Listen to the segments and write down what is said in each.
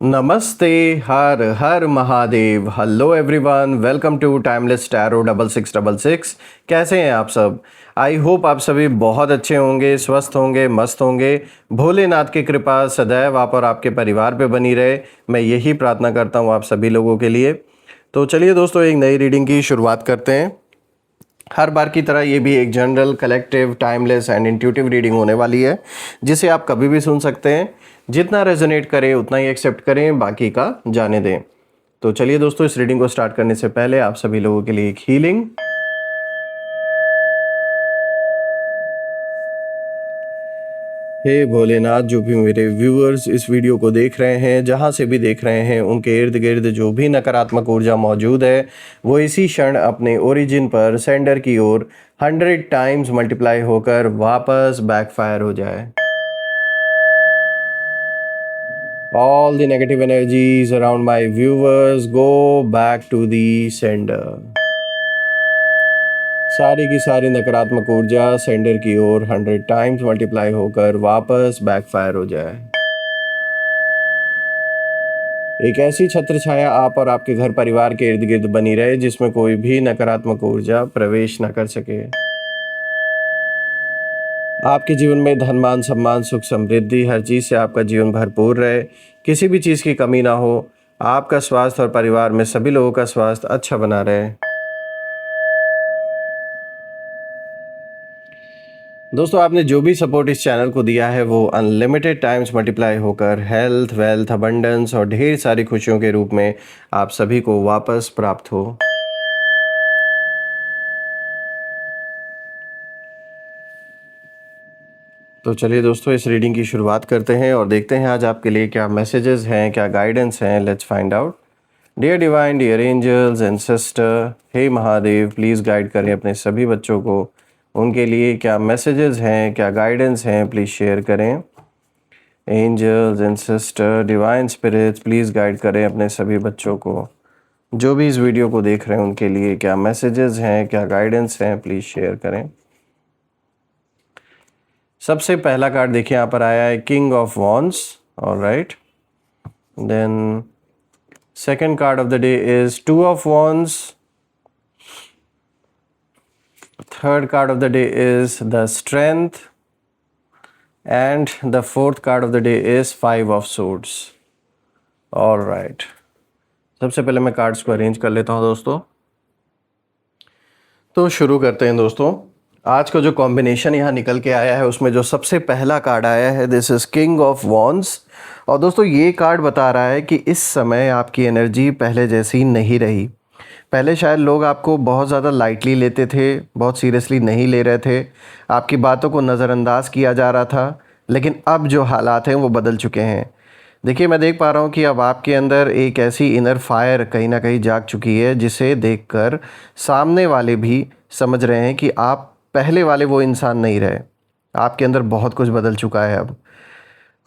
नमस्ते। हर हर Mahadev. Hello everyone, welcome to timeless tarot 6666। कैसे हैं आप सब? आई होप आप सभी बहुत अच्छे होंगे, स्वस्थ होंगे, मस्त होंगे। भोलेनाथ की कृपा सदैव आप और आपके परिवार पे बनी रहे, मैं यही प्रार्थना करता हूँ आप सभी लोगों के लिए। तो चलिए दोस्तों, एक नई रीडिंग की शुरुआत करते हैं। हर बार की तरह ये भी एक general, collective, timeless and intuitive reading होने वाली है, जिसे आप कभी भी सुन सकते हैं। जितना रेजोनेट करें उतना ही एक्सेप्ट करें, बाकी का जाने दें। तो चलिए दोस्तों, इस रीडिंग को स्टार्ट करने से पहले आप सभी लोगों के लिए एक हीलिंग। हे भोलेनाथ, जो भी मेरे व्यूअर्स इस वीडियो को देख रहे हैं, जहाँ से भी देख रहे हैं, उनके इर्द गिर्द जो भी नकारात्मक ऊर्जा मौजूद है वो इसी क्षण अपने ओरिजिन पर सेंडर की ओर 100 टाइम्स मल्टीप्लाई होकर वापस बैकफायर हो जाए। All the negative energies around my viewers go back to the sender. सारी की सारी नकारात्मक ऊर्जा सेंडर की ओर 100 टाइम्स मल्टीप्लाई होकर वापस बैकफायर हो जाए। एक ऐसी छत्र छाया आप और आपके घर परिवार के इर्द गिर्द बनी रहे, जिसमें कोई भी नकारात्मक ऊर्जा प्रवेश न कर सके। आपके जीवन में धन, मान, सम्मान, सुख, समृद्धि, हर चीज़ से आपका जीवन भरपूर रहे, किसी भी चीज़ की कमी ना हो। आपका स्वास्थ्य और परिवार में सभी लोगों का स्वास्थ्य अच्छा बना रहे। दोस्तों, आपने जो भी सपोर्ट इस चैनल को दिया है वो अनलिमिटेड टाइम्स मल्टीप्लाई होकर हेल्थ, वेल्थ, अबंडेंस और ढेर सारी खुशियों के रूप में आप सभी को वापस प्राप्त हो। तो चलिए दोस्तों, इस रीडिंग की शुरुआत करते हैं और देखते हैं आज आपके लिए क्या मैसेजेस हैं, क्या गाइडेंस हैं। Let's find out. Dear divine, dear angels and sister, हे महादेव, प्लीज़ गाइड करें अपने सभी बच्चों को। उनके लिए क्या मैसेजेस हैं, क्या गाइडेंस हैं, प्लीज़ शेयर करें। Angels and sister, divine spirits, please guide करें अपने सभी बच्चों को। जो भी इस वीडियो को देख रहे हैं उनके लिए क्या मैसेजेस हैं, क्या गाइडेंस हैं, प्लीज़ शेयर करें। सबसे पहला कार्ड देखिए, यहाँ पर आया है king of wands. Alright, then second card of the day is two of wands. Third card of the day is the strength and the fourth card of the day is 5 of swords. Alright, सबसे पहले मैं cards को arrange कर लेता हूँ दोस्तों। तो शुरू करते हैं दोस्तों। आज का जो कॉम्बिनेशन यहाँ निकल के आया है उसमें जो सबसे पहला कार्ड आया है, this is king of wands. और दोस्तों, ये कार्ड बता रहा है कि इस समय आपकी एनर्जी पहले जैसी नहीं रही। पहले शायद लोग आपको बहुत ज़्यादा लाइटली लेते थे, बहुत सीरियसली नहीं ले रहे थे, आपकी बातों को नज़रअंदाज किया जा रहा था। लेकिन अब जो हालात हैं वो बदल चुके हैं। देखिए, मैं देख पा रहा हूँ कि अब आपके अंदर एक ऐसी इनर फायर कहीं ना कहीं जाग चुकी है, जिसे देखकर सामने वाले भी समझ रहे हैं कि आप पहले वाले वो इंसान नहीं रहे। आपके अंदर बहुत कुछ बदल चुका है अब।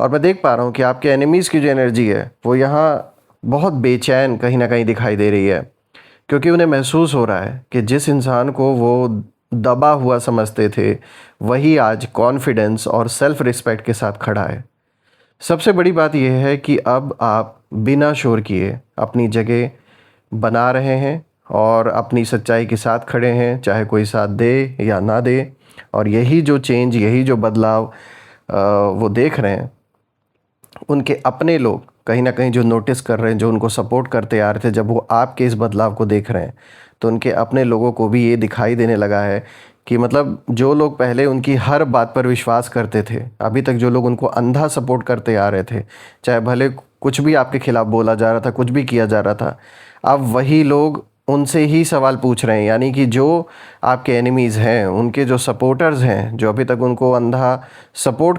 और मैं देख पा रहा हूँ कि आपके एनिमीज़ की जो एनर्जी है वो यहाँ बहुत बेचैन कहीं ना कहीं दिखाई दे रही है, क्योंकि उन्हें महसूस हो रहा है कि जिस इंसान को वो दबा हुआ समझते थे, वही आज कॉन्फिडेंस और सेल्फ रिस्पेक्ट के साथ खड़ा है। सबसे बड़ी बात यह है कि अब आप बिना शोर किए अपनी जगह बना रहे हैं और अपनी सच्चाई के साथ खड़े हैं, चाहे कोई साथ दे या ना दे। और यही जो चेंज, यही जो बदलाव वो देख रहे हैं, उनके अपने लोग कहीं ना कहीं जो नोटिस कर रहे हैं, जो उनको सपोर्ट करते आ रहे थे, जब वो आपके इस बदलाव को देख रहे हैं, तो उनके अपने लोगों को भी ये दिखाई देने लगा है कि मतलब जो लोग पहले उनकी हर बात पर विश्वास करते थे, अभी तक जो लोग उनको अंधा सपोर्ट करते आ रहे थे, चाहे भले कुछ भी आपके खिलाफ बोला जा रहा था, कुछ भी किया जा रहा था, अब वही लोग उनसे ही सवाल पूछ रहे हैं। यानी कि जो आपके एनिमीज़ हैं, उनके जो सपोर्टर्स हैं, जो अभी तक उनको अंधा सपोर्ट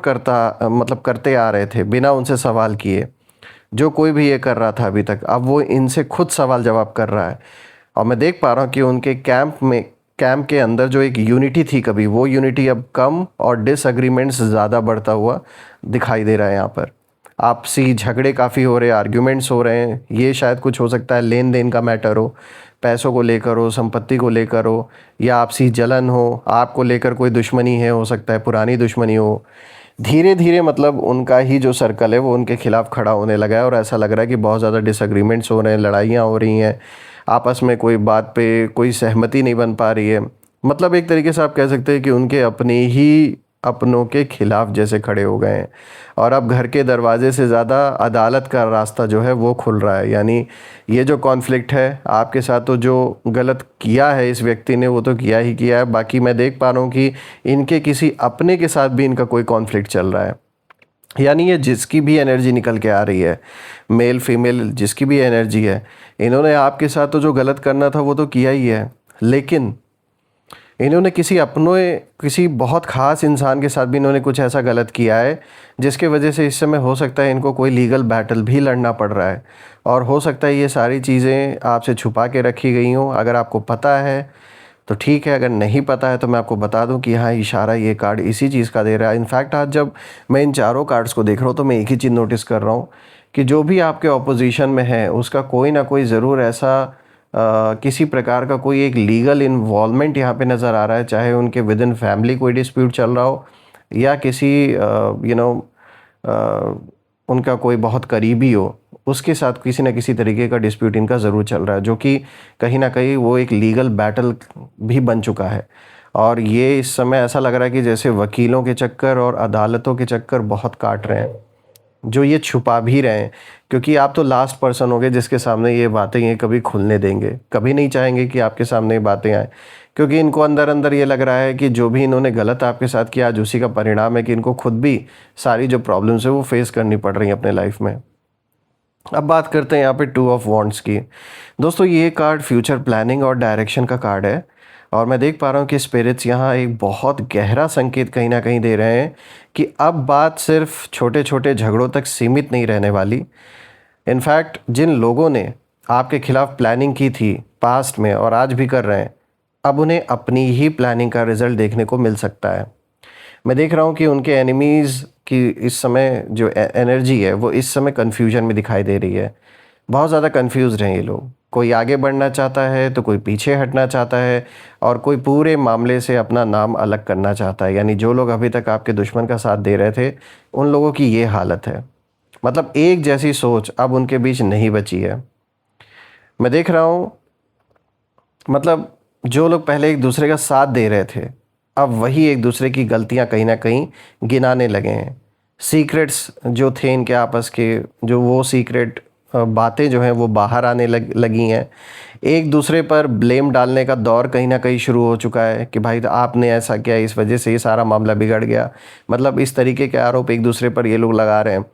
करते आ रहे थे बिना उनसे सवाल किए, जो कोई भी ये कर रहा था अभी तक, अब वो इनसे खुद सवाल जवाब कर रहा है। और मैं देख पा रहा हूँ कि उनके कैंप के अंदर जो एक यूनिटी थी कभी, वो यूनिटी अब कम और डिसएग्रीमेंट्स ज़्यादा बढ़ता हुआ दिखाई दे रहा है। यहाँ पर आपसी झगड़े काफ़ी हो रहे हैं, आर्ग्यूमेंट्स हो रहे हैं। ये शायद कुछ हो सकता है लेन देन का मैटर हो, पैसों को लेकर हो, संपत्ति को लेकर हो, या आपसी जलन हो, आपको लेकर कोई दुश्मनी है, हो सकता है पुरानी दुश्मनी हो। धीरे धीरे मतलब उनका ही जो सर्कल है वो उनके खिलाफ खड़ा होने लगा है और ऐसा लग रहा है कि बहुत ज़्यादा डिसएग्रीमेंट्स हो रहे हैं, लड़ाइयाँ हो रही हैं, आपस में कोई बात पे कोई सहमति नहीं बन पा रही है। मतलब एक तरीके से आप कह सकते हैं कि उनके अपने ही अपनों के खिलाफ जैसे खड़े हो गए हैं और अब घर के दरवाजे से ज़्यादा अदालत का रास्ता जो है वो खुल रहा है। यानी ये जो कॉन्फ्लिक्ट है आपके साथ, तो जो गलत किया है इस व्यक्ति ने वो तो किया ही किया है, बाकी मैं देख पा रहा हूँ कि इनके किसी अपने के साथ भी इनका कोई कॉन्फ्लिक्ट चल रहा है। यानी ये जिसकी भी एनर्जी निकल के आ रही है, मेल फीमेल जिसकी भी एनर्जी है, इन्होंने आपके साथ तो जो गलत करना था वो तो किया ही है, लेकिन इन्होंने किसी बहुत ख़ास इंसान के साथ भी इन्होंने कुछ ऐसा गलत किया है जिसके वजह से इस समय हो सकता है इनको कोई लीगल बैटल भी लड़ना पड़ रहा है। और हो सकता है ये सारी चीज़ें आपसे छुपा के रखी गई हों। अगर आपको पता है तो ठीक है, अगर नहीं पता है तो मैं आपको बता दूं कि हाँ, इशारा ये कार्ड इसी चीज़ का दे रहा है। इनफैक्ट आज जब मैं इन चारों कार्ड्स को देख रहा हूँ तो मैं एक ही चीज़ नोटिस कर रहा हूँ कि जो भी आपके ऑपोजिशन में है उसका कोई ना कोई ज़रूर ऐसा किसी प्रकार का कोई एक लीगल इन्वॉल्वमेंट यहाँ पे नज़र आ रहा है, चाहे उनके विद इन फैमिली कोई डिस्प्यूट चल रहा हो या किसी उनका कोई बहुत करीबी हो उसके साथ किसी न किसी तरीके का डिस्प्यूट इनका ज़रूर चल रहा है, जो कि कहीं ना कहीं वो एक लीगल बैटल भी बन चुका है। और ये इस समय ऐसा लग रहा है कि जैसे वकीलों के चक्कर और अदालतों के चक्कर बहुत काट रहे हैं, जो ये छुपा भी रहे हैं, क्योंकि आप तो लास्ट पर्सन होंगे जिसके सामने ये बातें ये कभी खुलने देंगे, कभी नहीं चाहेंगे कि आपके सामने ये बातें आए, क्योंकि इनको अंदर अंदर ये लग रहा है कि जो भी इन्होंने गलत आपके साथ किया आज उसी का परिणाम है कि इनको खुद भी सारी जो प्रॉब्लम्स है वो फेस करनी पड़ रही हैं अपने लाइफ में। अब बात करते हैं यहाँ पे 2 ऑफ वॉन्ड्स की। दोस्तों ये कार्ड फ्यूचर प्लानिंग और डायरेक्शन का कार्ड है और मैं देख पा रहा हूँ कि स्पिरिट्स यहाँ एक बहुत गहरा संकेत कहीं ना कहीं दे रहे हैं कि अब बात सिर्फ छोटे छोटे झगड़ों तक सीमित नहीं रहने वाली। इनफैक्ट जिन लोगों ने आपके खिलाफ प्लानिंग की थी पास्ट में और आज भी कर रहे हैं, अब उन्हें अपनी ही प्लानिंग का रिजल्ट देखने को मिल सकता है। मैं देख रहा हूँ कि उनके एनिमीज़ की इस समय जो एनर्जी है वो इस समय कन्फ्यूजन में दिखाई दे रही है। बहुत ज़्यादा कन्फ्यूज़ हैं ये लोग, कोई आगे बढ़ना चाहता है तो कोई पीछे हटना चाहता है और कोई पूरे मामले से अपना नाम अलग करना चाहता है। यानी जो लोग अभी तक आपके दुश्मन का साथ दे रहे थे उन लोगों की ये हालत है। मतलब एक जैसी सोच अब उनके बीच नहीं बची है। मैं देख रहा हूँ मतलब जो लोग पहले एक दूसरे का साथ दे रहे थे अब वही एक दूसरे की गलतियां कहीं ना कहीं गिनाने लगे हैं। सीक्रेट्स जो थे इनके आपस के, जो वो सीक्रेट बातें जो हैं वो बाहर आने लगी हैं। एक दूसरे पर ब्लेम डालने का दौर कहीं ना कहीं शुरू हो चुका है कि भाई तो आपने ऐसा किया, इस वजह से ये सारा मामला बिगड़ गया। मतलब इस तरीके के आरोप एक दूसरे पर ये लोग लगा रहे हैं।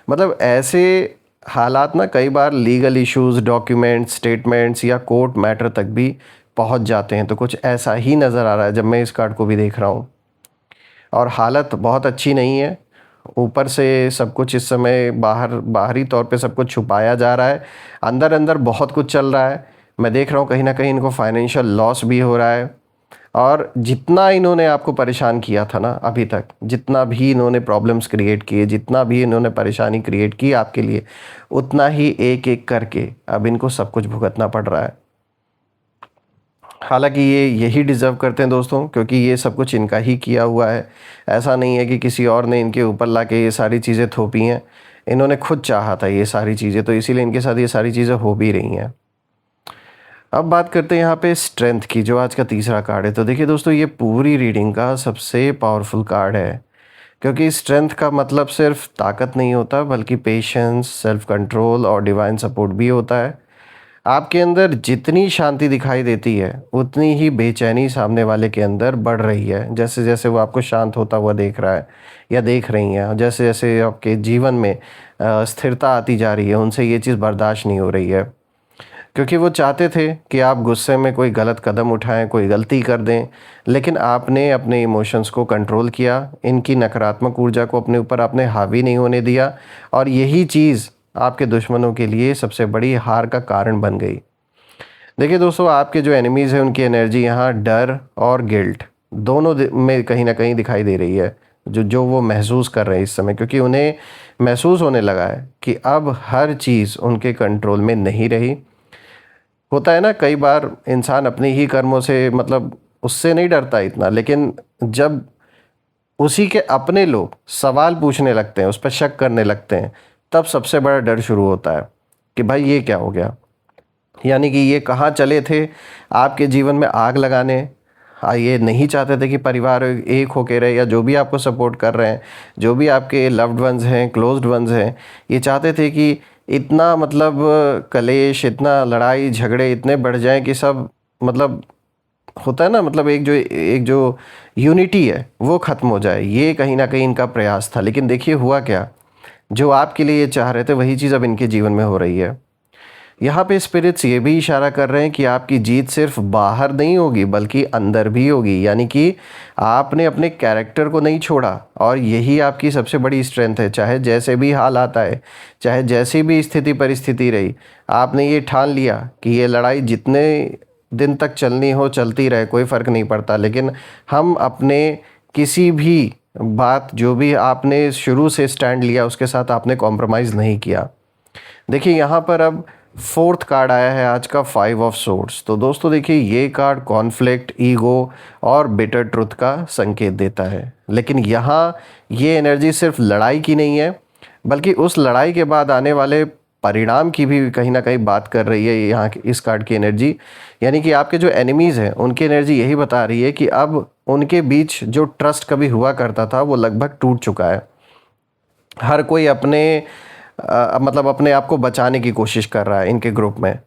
मतलब ऐसे हालात ना कई बार लीगल इश्यूज, डॉक्यूमेंट्स, स्टेटमेंट्स या कोर्ट मैटर तक भी पहुंच जाते हैं। तो कुछ ऐसा ही नज़र आ रहा है जब मैं इस कार्ड को भी देख रहा हूँ और हालत बहुत अच्छी नहीं है। ऊपर से सब कुछ इस समय बाहरी तौर पे सब कुछ छुपाया जा रहा है, अंदर अंदर बहुत कुछ चल रहा है। मैं देख रहा हूँ कहीं ना कहीं इनको फाइनेंशियल लॉस भी हो रहा है और जितना इन्होंने आपको परेशान किया था ना अभी तक, जितना भी इन्होंने प्रॉब्लम्स क्रिएट किए, जितना भी इन्होंने परेशानी क्रिएट की आपके लिए, उतना ही एक एक करके अब इनको सब कुछ भुगतना पड़ रहा है। हालांकि ये यही डिज़र्व करते हैं दोस्तों, क्योंकि ये सब कुछ इनका ही किया हुआ है। ऐसा नहीं है कि किसी और ने इनके ऊपर लाके ये सारी चीज़ें थोपी हैं, इन्होंने खुद चाहा था ये सारी चीज़ें, तो इसीलिए इनके साथ ये सारी चीज़ें हो भी रही हैं। अब बात करते हैं यहाँ पे स्ट्रेंथ की, जो आज का तीसरा कार्ड है। तो देखिए दोस्तों, ये पूरी रीडिंग का सबसे पावरफुल कार्ड है, क्योंकि स्ट्रेंथ का मतलब सिर्फ ताकत नहीं होता बल्कि पेशेंस, सेल्फ कंट्रोल और डिवाइन सपोर्ट भी होता है। आपके अंदर जितनी शांति दिखाई देती है उतनी ही बेचैनी सामने वाले के अंदर बढ़ रही है। जैसे जैसे वो आपको शांत होता हुआ देख रहा है या देख रही हैं, जैसे जैसे आपके जीवन में स्थिरता आती जा रही है, उनसे ये चीज़ बर्दाश्त नहीं हो रही है, क्योंकि वो चाहते थे कि आप गुस्से में कोई गलत कदम उठाएं, कोई गलती कर दें, लेकिन आपने अपने इमोशंस को कंट्रोल किया, इनकी नकारात्मक ऊर्जा को अपने ऊपर आपने हावी नहीं होने दिया और यही चीज़ आपके दुश्मनों के लिए सबसे बड़ी हार का कारण बन गई। देखिए दोस्तों, आपके जो एनिमीज़ हैं उनकी एनर्जी यहाँ डर और गिल्ट दोनों में कहीं ना कहीं दिखाई दे रही है, जो जो वो महसूस कर रहे हैं इस समय, क्योंकि उन्हें महसूस होने लगा है कि अब हर चीज़ उनके कंट्रोल में नहीं रही। होता है ना, कई बार इंसान अपने ही कर्मों से मतलब उससे नहीं डरता इतना, लेकिन जब उसी के अपने लोग सवाल पूछने लगते हैं, उस पर शक करने लगते हैं, तब सबसे बड़ा डर शुरू होता है कि भाई ये क्या हो गया। यानी कि ये कहाँ चले थे आपके जीवन में आग लगाने। ये नहीं चाहते थे कि परिवार एक होके रहे, या जो भी आपको सपोर्ट कर रहे हैं, जो भी आपके लव्ड वंस हैं, क्लोज्ड वंस हैं, ये चाहते थे कि इतना मतलब कलेश, इतना लड़ाई झगड़े इतने बढ़ जाएं कि सब मतलब होता है ना, मतलब एक जो यूनिटी है वो ख़त्म हो जाए। ये कहीं ना कहीं इनका प्रयास था। लेकिन देखिए हुआ क्या, जो आपके लिए ये चाह रहे थे वही चीज़ अब इनके जीवन में हो रही है। यहाँ पे स्पिरिट्स ये भी इशारा कर रहे हैं कि आपकी जीत सिर्फ बाहर नहीं होगी बल्कि अंदर भी होगी। यानी कि आपने अपने कैरेक्टर को नहीं छोड़ा, और यही आपकी सबसे बड़ी स्ट्रेंथ है। चाहे जैसे भी हालात आए, चाहे जैसी भी स्थिति परिस्थिति रही, आपने ये ठान लिया कि ये लड़ाई जितने दिन तक चलनी हो चलती रहे, कोई फ़र्क नहीं पड़ता। लेकिन हम अपने किसी भी बात, जो भी आपने शुरू से स्टैंड लिया उसके साथ आपने कॉम्प्रोमाइज़ नहीं किया। देखिए यहाँ पर अब फोर्थ कार्ड आया है आज का, 5 ऑफ सोर्ड्स। तो दोस्तों देखिए ये कार्ड कॉन्फ्लिक्ट, ईगो और बिटर ट्रुथ का संकेत देता है। लेकिन यहाँ ये एनर्जी सिर्फ लड़ाई की नहीं है, बल्कि उस लड़ाई के बाद आने वाले परिणाम की भी कहीं ना कहीं बात कर रही है यहाँ की इस कार्ड की एनर्जी। यानी कि आपके जो एनिमीज़ हैं उनकी एनर्जी यही बता रही है कि अब उनके बीच जो ट्रस्ट कभी हुआ करता था वो लगभग टूट चुका है। हर कोई अपने मतलब अपने आप को बचाने की कोशिश कर रहा है इनके ग्रुप में।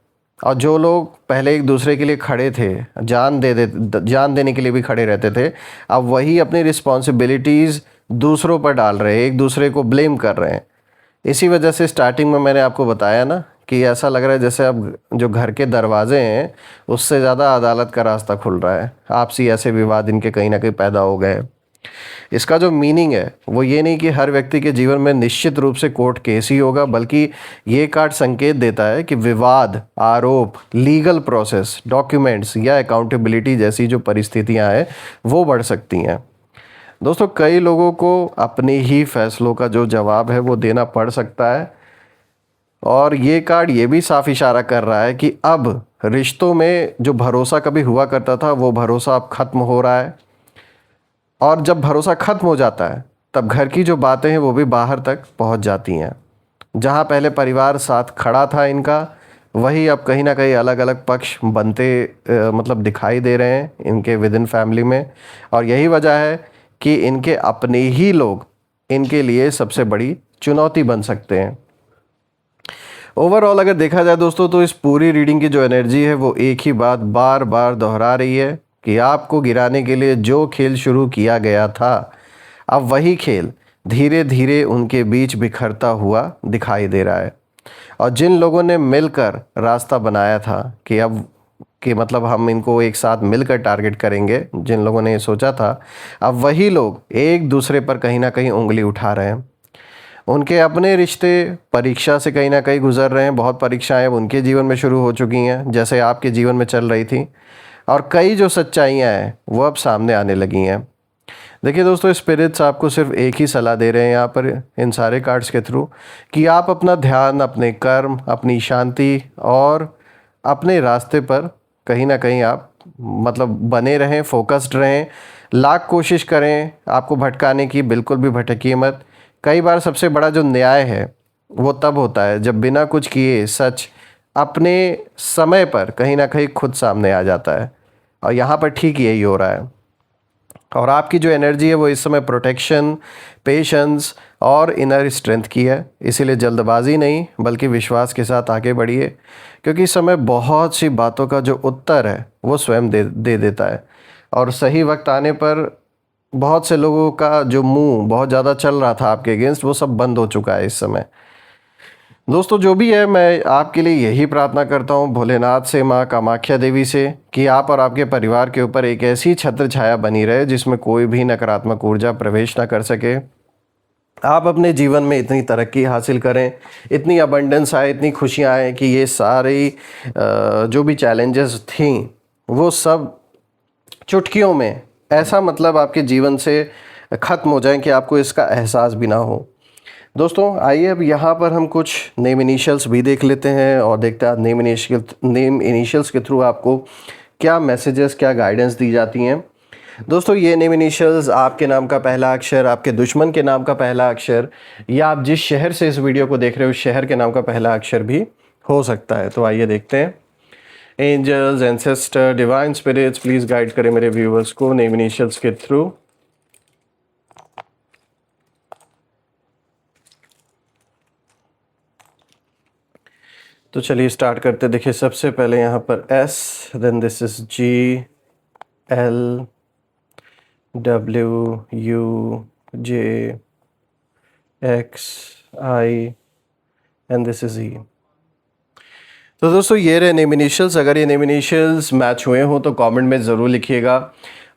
और जो लोग पहले एक दूसरे के लिए खड़े थे, जान देने के लिए भी खड़े रहते थे, अब वही अपनी रिस्पॉन्सिबिलिटीज़ दूसरों पर डाल रहे हैं, एक दूसरे को ब्लेम कर रहे हैं। इसी वजह से स्टार्टिंग में मैंने आपको बताया ना कि ऐसा लग रहा है जैसे अब जो घर के दरवाजे हैं उससे ज़्यादा अदालत का रास्ता खुल रहा है। आपसी ऐसे विवाद इनके कहीं ना कहीं पैदा हो गए। इसका जो मीनिंग है वो ये नहीं कि हर व्यक्ति के जीवन में निश्चित रूप से कोर्ट केस ही होगा, बल्कि ये कार्ड संकेत देता है कि विवाद, आरोप, लीगल प्रोसेस, डॉक्यूमेंट्स या अकाउंटेबिलिटी जैसी जो परिस्थितियां हैं वो बढ़ सकती हैं। दोस्तों कई लोगों को अपने ही फैसलों का जो जवाब है वो देना पड़ सकता है। और ये कार्ड ये भी साफ इशारा कर रहा है कि अब रिश्तों में जो भरोसा कभी हुआ करता था वो भरोसा अब ख़त्म हो रहा है। और जब भरोसा ख़त्म हो जाता है तब घर की जो बातें हैं वो भी बाहर तक पहुंच जाती हैं। जहां पहले परिवार साथ खड़ा था इनका, वही अब कहीं ना कहीं अलग अलग पक्ष बनते मतलब दिखाई दे रहे हैं इनके विद इन फैमिली में। और यही वजह है कि इनके अपने ही लोग इनके लिए सबसे बड़ी चुनौती बन सकते हैं। ओवरऑल अगर देखा जाए दोस्तों, तो इस पूरी रीडिंग की जो एनर्जी है वो एक ही बात बार बार दोहरा रही है कि आपको गिराने के लिए जो खेल शुरू किया गया था, अब वही खेल धीरे धीरे उनके बीच बिखरता हुआ दिखाई दे रहा है। और जिन लोगों ने मिलकर रास्ता बनाया था कि अब कि मतलब हम इनको एक साथ मिलकर टारगेट करेंगे, जिन लोगों ने ये सोचा था, अब वही लोग एक दूसरे पर कहीं ना कहीं उंगली उठा रहे हैं। उनके अपने रिश्ते परीक्षा से कहीं ना कहीं गुजर रहे हैं। बहुत परीक्षाएं अब उनके जीवन में शुरू हो चुकी हैं, जैसे आपके जीवन में चल रही थी। और कई जो सच्चाइयाँ हैं वो अब सामने आने लगी हैं। देखिए दोस्तों, स्पिरिट्स आपको सिर्फ एक ही सलाह दे रहे हैं यहाँ पर इन सारे कार्ड्स के थ्रू, कि आप अपना ध्यान अपने कर्म, अपनी शांति और अपने रास्ते पर कहीं ना कहीं आप मतलब बने रहें, फोकस्ड रहें। लाख कोशिश करें आपको भटकाने की, बिल्कुल भी भटकिए मत। कई बार सबसे बड़ा जो न्याय है वो तब होता है जब बिना कुछ किए सच अपने समय पर कहीं ना कहीं खुद सामने आ जाता है। और यहाँ पर ठीक यही हो रहा है। और आपकी जो एनर्जी है वो इस समय प्रोटेक्शन, पेशेंस और इनर स्ट्रेंथ की है। इसीलिए जल्दबाजी नहीं बल्कि विश्वास के साथ आगे बढ़िए, क्योंकि इस समय बहुत सी बातों का जो उत्तर है वो स्वयं दे देता है। और सही वक्त आने पर बहुत से लोगों का जो मुंह बहुत ज़्यादा चल रहा था आपके अगेंस्ट, वो सब बंद हो चुका है इस समय। दोस्तों जो भी है, मैं आपके लिए यही प्रार्थना करता हूँ भोलेनाथ से, माँ कामाख्या देवी से, कि आप और आपके परिवार के ऊपर एक ऐसी छत्र छाया बनी रहे जिसमें कोई भी नकारात्मक ऊर्जा प्रवेश ना कर सके। आप अपने जीवन में इतनी तरक्की हासिल करें, इतनी अबंडेंस आए, इतनी खुशियाँ आए कि ये सारी जो भी चैलेंजेस थी वो सब चुटकियों में ऐसा मतलब आपके जीवन से ख़त्म हो जाए कि आपको इसका एहसास भी ना हो। दोस्तों आइए अब यहाँ पर हम कुछ नेम इनिशियल्स भी देख लेते हैं और देखते हैं नेम इनिशियल्स के थ्रू आपको क्या मैसेजेस, क्या गाइडेंस दी जाती हैं। दोस्तों ये नेम इनिशियल्स आपके नाम का पहला अक्षर, आपके दुश्मन के नाम का पहला अक्षर, या आप जिस शहर से इस वीडियो को देख रहे हो उस शहर के नाम का पहला अक्षर भी हो सकता है। तो आइए देखते हैं। Angels, ancestor, divine spirits, please guide करें मेरे व्यूवर्स को नेम इनिशियल्स के थ्रू। तो चलिए स्टार्ट करते। देखिए सबसे पहले यहाँ पर S, then this is G, L, W, U, J, X, I and this is E। तो दोस्तों ये रहे नेम इनिशियल्स। अगर ये नेम इनिशियल्स मैच हुए हो तो कमेंट में ज़रूर लिखिएगा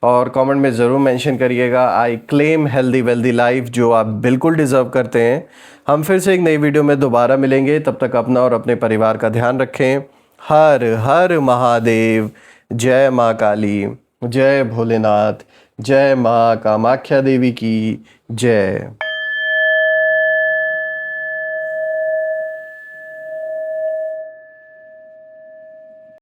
और कमेंट में ज़रूर मेंशन करिएगा I claim healthy wealthy life, जो आप बिल्कुल डिज़र्व करते हैं। हम फिर से एक नई वीडियो में दोबारा मिलेंगे, तब तक अपना और अपने परिवार का ध्यान रखें। हर हर महादेव। जय माँ काली, जय भोलेनाथ, जय माँ कामाख्या देवी की जय।